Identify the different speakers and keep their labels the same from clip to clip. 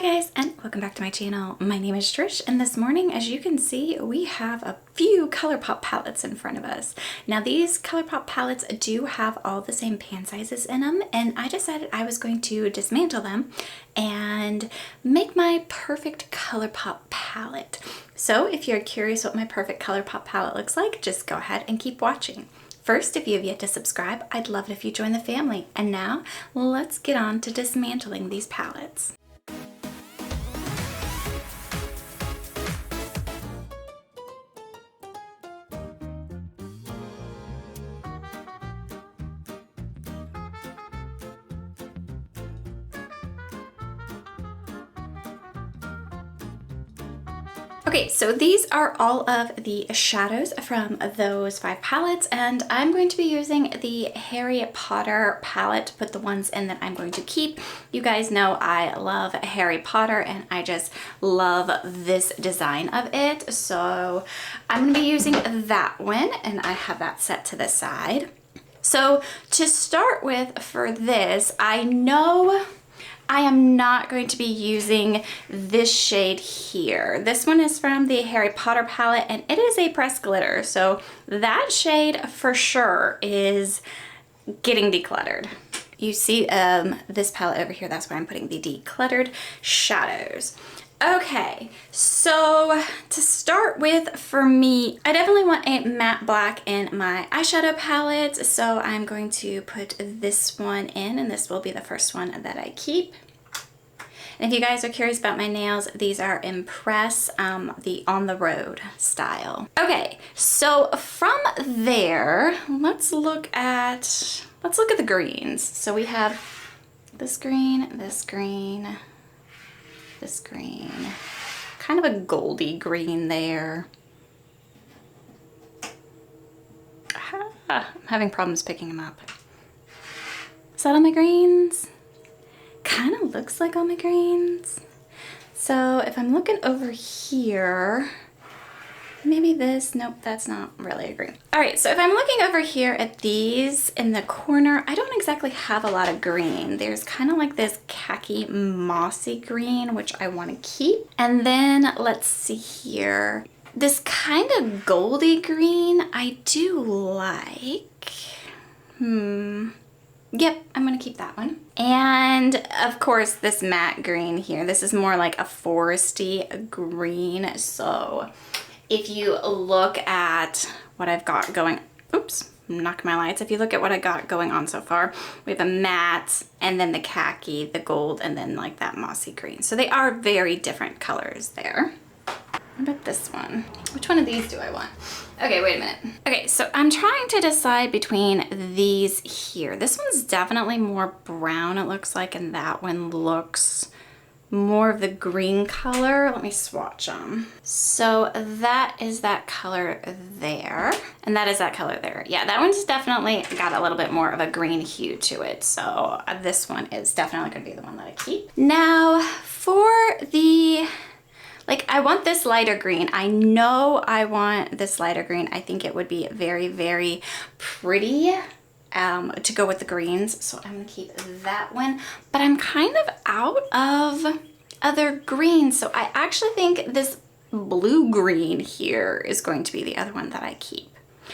Speaker 1: guys, and welcome back to my channel. My name is Trish, and this morning, as you can see, we have a few Colourpop palettes in front of us. Now these Colourpop palettes do have all the same pan sizes in them, and I decided I was going to dismantle them and make my perfect Colourpop palette. So if you're curious what my perfect Colourpop palette looks like, just go ahead and keep watching. First, if you have yet to subscribe, I'd love it if you join the family. And now, let's get on to dismantling these palettes. Okay, so these are all of the shadows from those 5 palettes, and I'm going to be using the Harry Potter palette to put the ones in that I'm going to keep. You guys know I love Harry Potter and I just love this design of it. So I'm going to be using that one, and I have that set to the side. So to start with for this, I know I am not going to be using this shade here. This one is from the Harry Potter palette, and it is a pressed glitter. So that shade for sure is getting decluttered. You see this palette over here, that's where I'm putting the decluttered shadows. Okay, so to start with, for me, I definitely want a matte black in my eyeshadow palette, so I'm going to put this one in, and this will be the first one that I keep. And if you guys are curious about my nails, these are Impress, the On the Road style. Okay, so from there, let's look at the greens. So we have this green, this green, this green, kind of a goldy green there. I'm having problems picking them up. Is that all my greens? Kind of looks like all my greens. So if I'm looking over here, maybe this, nope, that's not really a green. All right, so if I'm looking over here at these in the corner, I don't exactly have a lot of green. There's kind of like this khaki mossy green, which I want to keep. And then let's see here. This kind of goldy green, I do like. Yep, I'm gonna keep that one. And of course, this matte green here, this is more like a foresty green. So if you look at what I've got going, oops, knock my lights. If you look at what I got going on so far, we have a matte and then the khaki, the gold, and then like that mossy green. So they are very different colors there. What about this one? Which one of these do I want? Okay, wait a minute. Okay, so I'm trying to decide between these here. This one's definitely more brown, it looks like, and that one looks more of the green color. Let me swatch them. So that is that color there, and that is that color there. Yeah, that one's definitely got a little bit more of a green hue to it. So this one is definitely gonna be the one that I keep. Now for the, I want this lighter green. I know I want this lighter green. I think it would be very, very pretty to go with the greens. So I'm gonna keep that one, but I'm kind of out of other greens. So I actually think this blue green here is going to be the other one that I keep.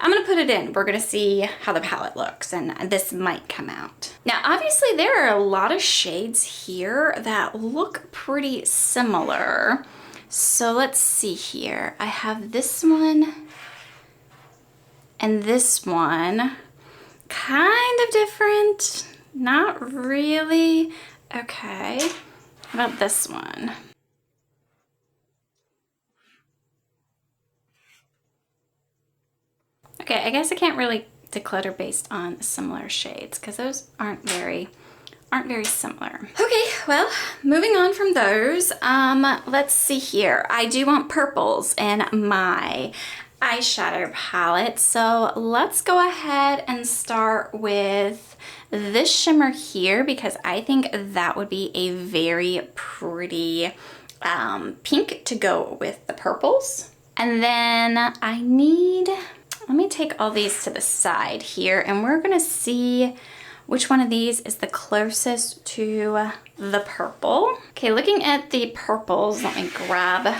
Speaker 1: I'm gonna put it in. We're gonna see how the palette looks, and this might come out. Now, obviously there are a lot of shades here that look pretty similar. So let's see here. I have this one and this one, kind of different, not really. Okay, how about this one? Okay, I guess I can't really declutter based on similar shades because those aren't very similar. Okay, well, moving on from those, let's see here. I do want purples in my eyeshadow palette, so let's go ahead and start with this shimmer here because I think that would be a very pretty pink to go with the purples. And then let me take all these to the side here, and we're gonna see which one of these is the closest to the purple. Okay, looking at the purples, let me grab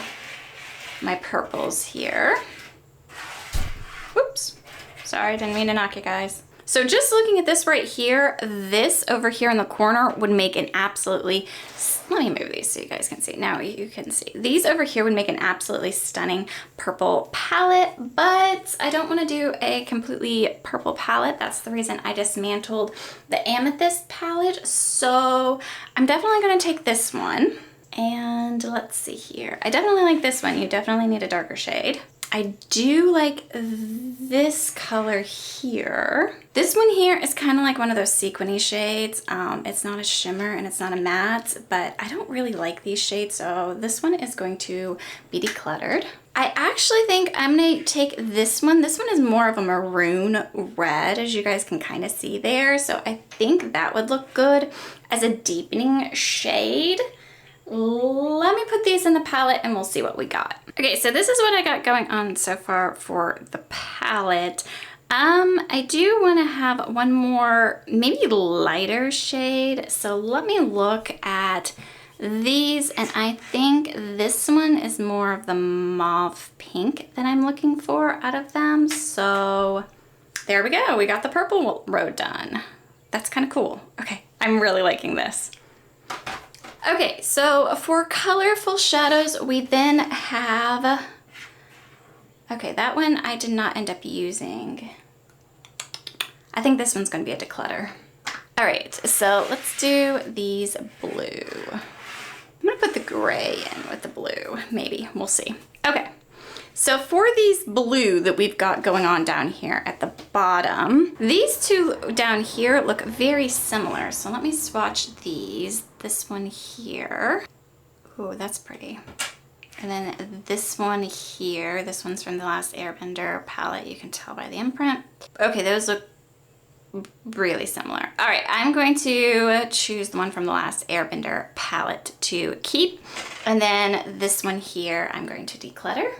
Speaker 1: my purples here. Whoops, sorry, didn't mean to knock you guys. So just looking at this right here, this over here in the corner would make an absolutely, let me move these so you guys can see. Now you can see. These over here would make an absolutely stunning purple palette, but I don't want to do a completely purple palette. That's the reason I dismantled the amethyst palette. So I'm definitely going to take this one. And let's see here. I definitely like this one. You definitely need a darker shade. I do like this color here. This one here is kind of like one of those sequiny shades. It's not a shimmer and it's not a matte, but I don't really like these shades, so this one is going to be decluttered. I actually think I'm gonna take this one. This one is more of a maroon red, as you guys can kind of see there, so I think that would look good as a deepening shade. Let me put these in the palette and we'll see what we got. Okay, so this is what I got going on so far for the palette. I do want to have one more, maybe lighter shade. So let me look at these, and I think this one is more of the mauve pink that I'm looking for out of them. So there we go. We got the purple row done. That's kind of cool. Okay, I'm really liking this. Okay, so for colorful shadows, we then have, okay, that one I did not end up using. I think this one's gonna be a declutter. All right, so let's do these blue. I'm gonna put the gray in with the blue, maybe, we'll see. Okay, so for these blue that we've got going on down here at the bottom, these two down here look very similar. So let me swatch these. This one here. Ooh, that's pretty. And then this one here. This one's from the Last Airbender palette. You can tell by the imprint. Okay, those look really similar. All right, I'm going to choose the one from the Last Airbender palette to keep. And then this one here, I'm going to declutter.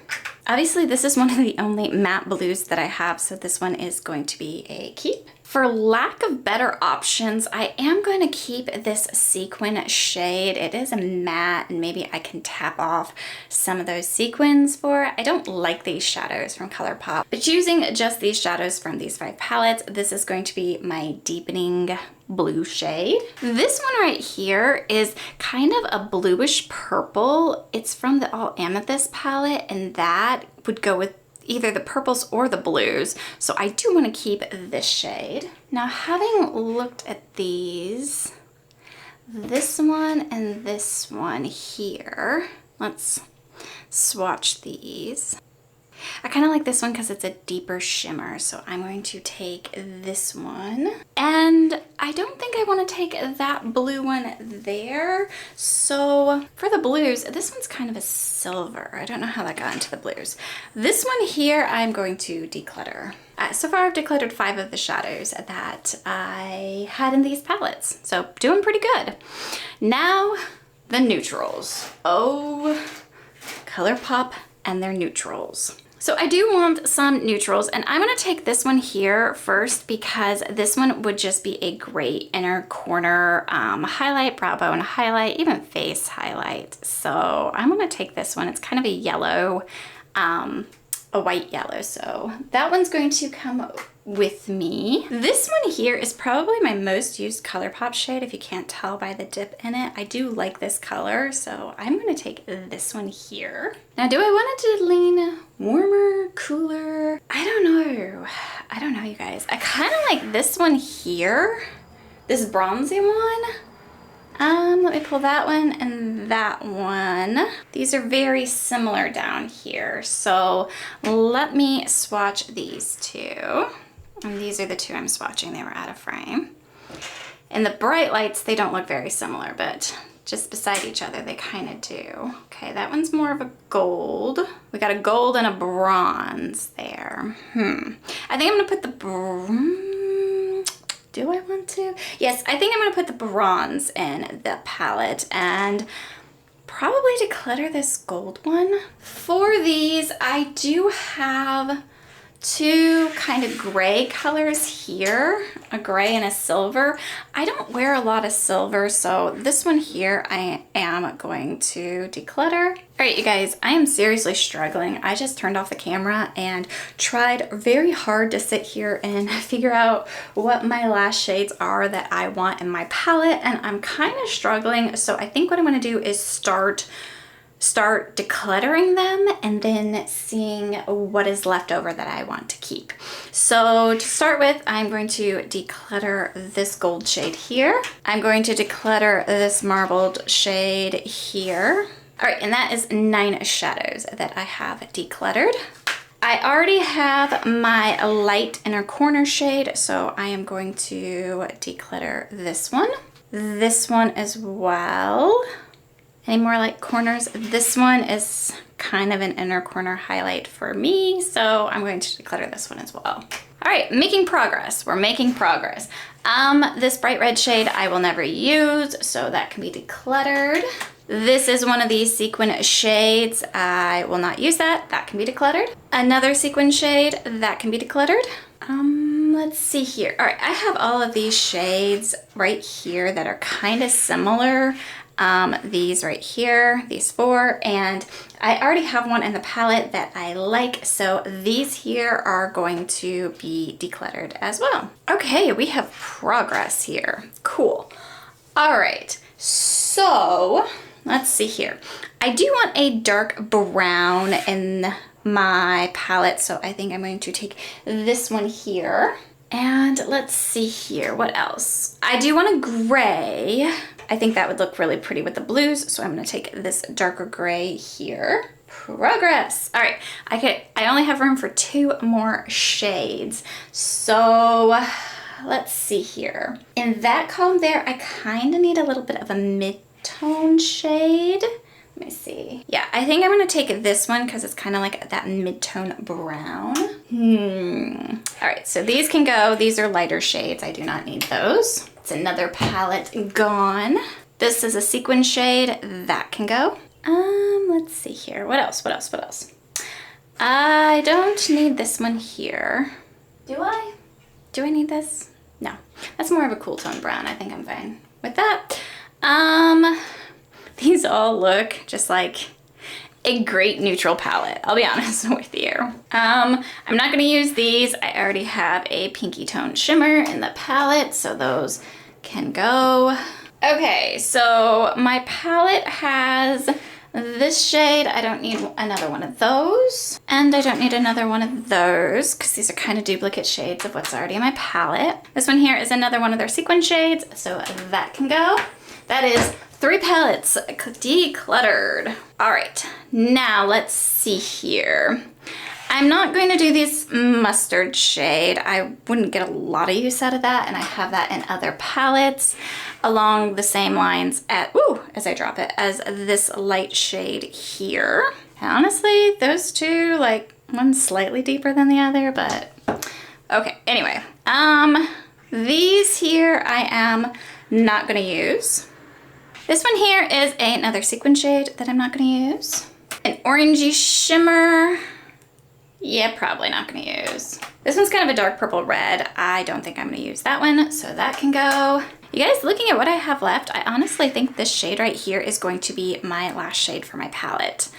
Speaker 1: Obviously, this is one of the only matte blues that I have, so this one is going to be a keep. For lack of better options, I am going to keep this sequin shade. It is a matte, and maybe I can tap off some of those sequins for it. I don't like these shadows from Colourpop, but using just these shadows from these 5 palettes, this is going to be my deepening blue shade. This one right here is kind of a bluish purple. It's from the All Amethyst palette, and that would go with either the purples or the blues. So I do want to keep this shade. Now, having looked at these, this one and this one here, let's swatch these. I kind of like this one because it's a deeper shimmer, so I'm going to take this one. And I don't think I want to take that blue one there. So for the blues, this one's kind of a silver. I don't know how that got into the blues. This one here, I'm going to declutter. So far I've decluttered 5 of the shadows that I had in these palettes. So doing pretty good. Now the neutrals. Oh, Colourpop and their neutrals. So I do want some neutrals, and I'm gonna take this one here first because this one would just be a great inner corner highlight, brow bone highlight, even face highlight. So I'm gonna take this one. It's kind of a yellow, a white yellow. So that one's going to come with me. This one here is probably my most used Colourpop shade, if you can't tell by the dip in it. I do like this color, so I'm gonna take this one here. Now, do I want it to lean warmer, cooler? I don't know, you guys. I kind of like this one here, this bronzy one. Let me pull that one and that one. These are very similar down here, so let me swatch these two. And these are the two I'm swatching. They were out of frame. In the bright lights, they don't look very similar, but just beside each other, they kind of do. Okay, that one's more of a gold. We got a gold and a bronze there. I think I'm gonna put the do I want to? Yes, I think I'm gonna put the bronze in the palette and probably declutter this gold one. For these, I do have two kind of gray colors here, a gray and a silver. I don't wear a lot of silver, so this one here I am going to declutter. All right, you guys, I am seriously struggling. I just turned off the camera and tried very hard to sit here and figure out what my lash shades are that I want in my palette, and I'm kind of struggling. So I think what I'm gonna do is start decluttering them and then seeing what is left over that I want to keep. So to start with, I'm going to declutter this gold shade here. I'm going to declutter this marbled shade here. All right, and that is 9 shadows that I have decluttered. I already have my light inner corner shade, so I am going to declutter this one as well. Any more light corners? This one is kind of an inner corner highlight for me, so I'm going to declutter this one as well. All right, making progress. We're making progress. This bright red shade I will never use, so that can be decluttered. This is one of these sequin shades. I will not use that. That can be decluttered. Another sequin shade, that can be decluttered. Let's see here. All right, I have all of these shades right here that are kind of similar. These right here, these 4, and I already have one in the palette that I like, so these here are going to be decluttered as well. Okay, we have progress here. Cool. All right, so let's see here. I do want a dark brown in my palette, so I think I'm going to take this one here. And let's see here, what else? I do want a gray. I think that would look really pretty with the blues, so I'm gonna take this darker gray here. Progress. All right, I only have room for 2 more shades. So let's see here. In that column there, I kind of need a little bit of a mid-tone shade. Let me see. Yeah, I think I'm gonna take this one because it's kind of like that mid-tone brown. All right, so these can go. These are lighter shades. I do not need those. It's another palette gone. This is a sequin shade. That can go. Let's see here. What else? What else? What else? I don't need this one here. Do I? Do I need this? No. That's more of a cool tone brown. I think I'm fine with that. These all look just like a great neutral palette, I'll be honest with you. I'm not gonna use these. I already have a pinky tone shimmer in the palette, so those can go. Okay, so my palette has this shade. I don't need another one of those. And I don't need another one of those because these are kind of duplicate shades of what's already in my palette. This one here is another one of their sequin shades, so that can go. That is 3 palettes decluttered. All right, now let's see here. I'm not going to do this mustard shade. I wouldn't get a lot of use out of that, and I have that in other palettes along the same lines as I drop it, as this light shade here. And honestly, those two, like, one's slightly deeper than the other, but okay, anyway. These here I am not gonna use. This one here is another sequin shade that I'm not gonna use. An orangey shimmer. Yeah, probably not gonna use. This one's kind of a dark purple red. I don't think I'm gonna use that one, so that can go. You guys, looking at what I have left, I honestly think this shade right here is going to be my last shade for my palette.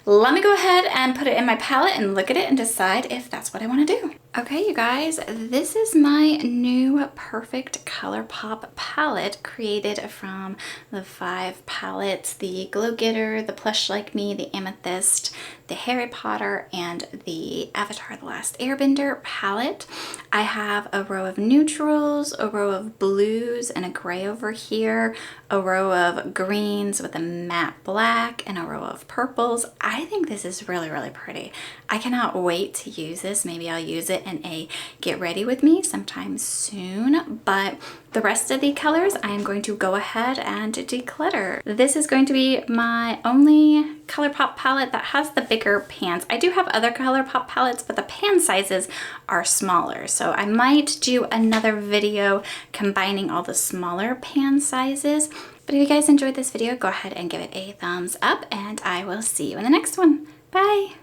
Speaker 1: Let me go ahead and put it in my palette and look at it and decide if that's what I want to do. Okay, you guys, this is my new perfect Colourpop palette created from the 5 palettes, the Glow Getter, the Plush Like Me, the Amethyst, the Harry Potter, and the Avatar The Last Airbender palette. I have a row of neutrals, a row of blues, and a gray over here, a row of greens with a matte black, and a row of purples. I think this is really, really pretty. I cannot wait to use this. Maybe I'll use it in a get ready with me sometime soon, but the rest of the colors I am going to go ahead and declutter. This is going to be my only Colourpop palette that has the bigger pans. I do have other Colourpop palettes, but the pan sizes are smaller, so I might do another video combining all the smaller pan sizes. But if you guys enjoyed this video, go ahead and give it a thumbs up, and I will see you in the next one. Bye!